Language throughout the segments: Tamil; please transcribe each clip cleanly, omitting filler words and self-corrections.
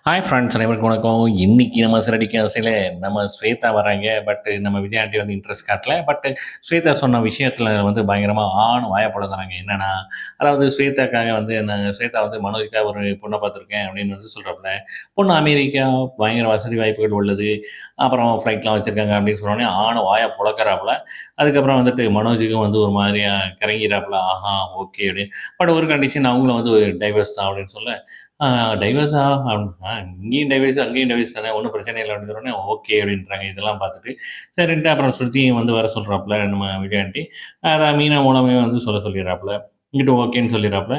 ஹாய் ஃப்ரெண்ட்ஸ், அனைவருக்கும் வணக்கம். இன்னைக்கு நம்ம சிறடிக்க ஆசையில் நம்ம ஸ்வேதா வராங்க. நம்ம விஜய் ஆண்டி வந்து இன்ட்ரெஸ்ட் காட்டல. ஸ்வேதா சொன்ன விஷயத்தில் வந்து பயங்கரமாக வாய பொளந்தாங்க. என்னன்னா, அதாவது ஸ்வேதாக்காக வந்து ஸ்வேதா வந்து மனோஜ்க்காக ஒரு பொண்ணை பார்த்துருக்கேன் அப்படின்னு வந்து சொல்கிறாப்புல. பொண்ணு அமெரிக்கா, பயங்கர வசதி வாய்ப்புகள் உள்ளது, அப்புறம் ஃப்ளைட்லாம் வச்சுருக்காங்க அப்படின்னு சொன்னோடனே வாயை பொளக்கறாப்புல. அதுக்கப்புறம் வந்துட்டு மனோஜுக்கும் வந்து ஒரு மாதிரியா கிறங்கிறாப்புல. ஆஹா, ஓகே அப்படின்னு. ஒரு கண்டிஷன், அவங்களும் வந்து டைவர்ஸ் தான் அப்படின்னு சொல்ல, டைவர்ஸா? இங்கேயும் டைவர்ஸ், அங்கேயும் டைவர்ஸ் தானே, ஒன்றும் பிரச்சனை இல்லை அப்படின்னு சொன்னோடனே, ஓகே அப்படின்றாங்க. இதெல்லாம் பார்த்துட்டு சரின்ட்டு அப்புறம் ஸ்ருதியும் வந்து வர சொல்கிறாப்புல நம்ம விஜய் ஆண்டி. அதான் மீனா மூலமே வந்து சொல்லிடுறாப்புல. இங்கிட்டு ஓகேன்னு சொல்லிடுறாப்புல.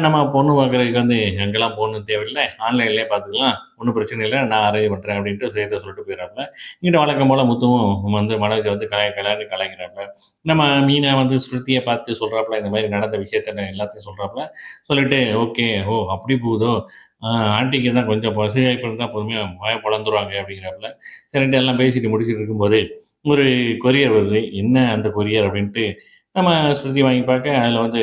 நம்ம பொண்ணு பார்க்குறதுக்கு வந்து எங்கெல்லாம் போகணும்னு தேவையில்லை, ஆன்லைன்லேயே பார்த்துக்கலாம், ஒன்றும் பிரச்சனை இல்லை, நான் அரேஞ்ச் பண்ணுறேன் அப்படின்ட்டு சேர்த்து சொல்லிட்டு போயிடுறாப்புல. இங்கிட்ட வழக்கம் போல் முத்துவும் வந்து மனோஜை வந்து கலாய்க்கிறாப்புல. நம்ம மீனா வந்து ஸ்ருதியை பார்த்து சொல்கிறாப்புல, இந்த மாதிரி நடந்த விஷயத்த எல்லாத்தையும் சொல்கிறாப்புல. சொல்லிட்டு ஓகே, ஓ அப்படி போகுதோ, ஆன்ட்டிக்கு தான் கொஞ்சம் வசதிவாய்ப்பு இருந்தால் பொறுமையாக வாய பொளந்துருவாங்க அப்படிங்கிறாப்புல. சரின்ட்டு எல்லாம் பேசிட்டு முடிச்சுட்டு இருக்கும்போது ஒரு கொரியர் வருது. என்ன அந்த கொரியர் அப்படின்ட்டு நம்ம ஸ்ருதி வாங்கி பார்க்க, அதில் வந்து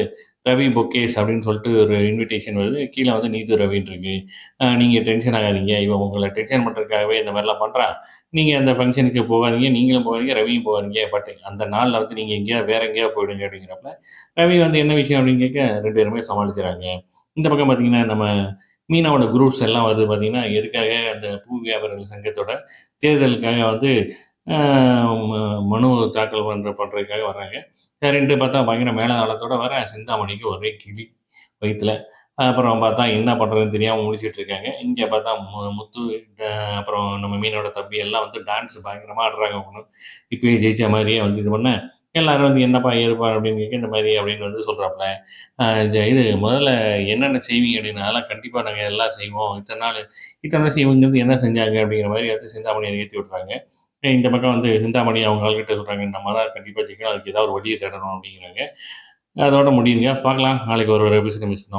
ரவி பொக்கேஸ் அப்படின்னு சொல்லிட்டு ஒரு இன்விடேஷன் வருது. கீழே வந்து நீது ரவின்னு இருக்கு. நீங்கள் டென்ஷன் ஆகாதீங்க, இவன் உங்களை டென்ஷன் பண்ணுறதுக்காகவே இந்த மாதிரிலாம் பண்ணுறான், நீங்கள் அந்த ஃபங்க்ஷனுக்கு போகாதீங்க, நீங்களும் போகாதீங்க, ரவியும் போகாதீங்க, அந்த நாளில் வந்து நீங்கள் எங்கேயாவது வேற எங்கேயாவது போயிடுங்க அப்படிங்கிறப்ப, ரவி வந்து என்ன விஷயம் அப்படின்னு கேட்க 2 பேருமே சமாளிக்கிறாங்க. இந்த பக்கம் பார்த்தீங்கன்னா, நம்ம மீனாவோட குரூப்ஸ் எல்லாம் வருது பார்த்தீங்கன்னா, எதுக்காக அந்த பூ வியாபாரிகள் சங்கத்தோட தேர்தலுக்காக வந்து அ ம மனு தாக்கல் பண்றதுக்காக வர்றாங்க. சரின்ட்டு பார்த்தா பயங்கர மேளதாளத்தோட சிந்தாமணிக்கு ஒரே கிலி வயித்துல. அப்புறம் பார்த்தா என்ன பண்றதுன்னு தெரியாம முழிச்சுட்டு இருக்காங்க. இங்க பார்த்தா முத்து, அப்புறம் நம்ம மீனோட தம்பி எல்லாம் வந்து டான்ஸ் பயங்கரமா ஆடுறாங்க. இப்பயே ஜெயிச்ச மாரியே வந்து இது பண்ண, எல்லாரும் வந்து "என்னப்பா ஏதுப்பா?" அப்படின்னு கேட்க, இந்த மாரி அப்படின்னு வந்து சொல்றாப்புல. இது முதல்ல என்னென்ன செய்வீங்க அப்படின்னு, அதெல்லாம் கண்டிப்பா நாங்க எல்லாம் செய்வோம். இத்தன நாள் இவங்க வந்து என்ன செஞ்சாங்க அப்படிங்கிற மாரி வந்து சிந்தாமணிய ஏத்தி விட்டுறாங்க. இந்த பக்கம் வந்து சிந்தாமணி அவங்க ஆள்கிட்ட சொல்றாங்க, நம்ம தான் கண்டிப்பா ஜெயிக்கணும், அதுக்கு ஏதாவது ஒரு வழிய தேடணும் அப்படிங்கிறாங்க. அதோட முடியுதுங்க. பார்க்கலாம் நாளைக்கு ஒரு ஒரு எபிசோட மிஸ் பண்ணாம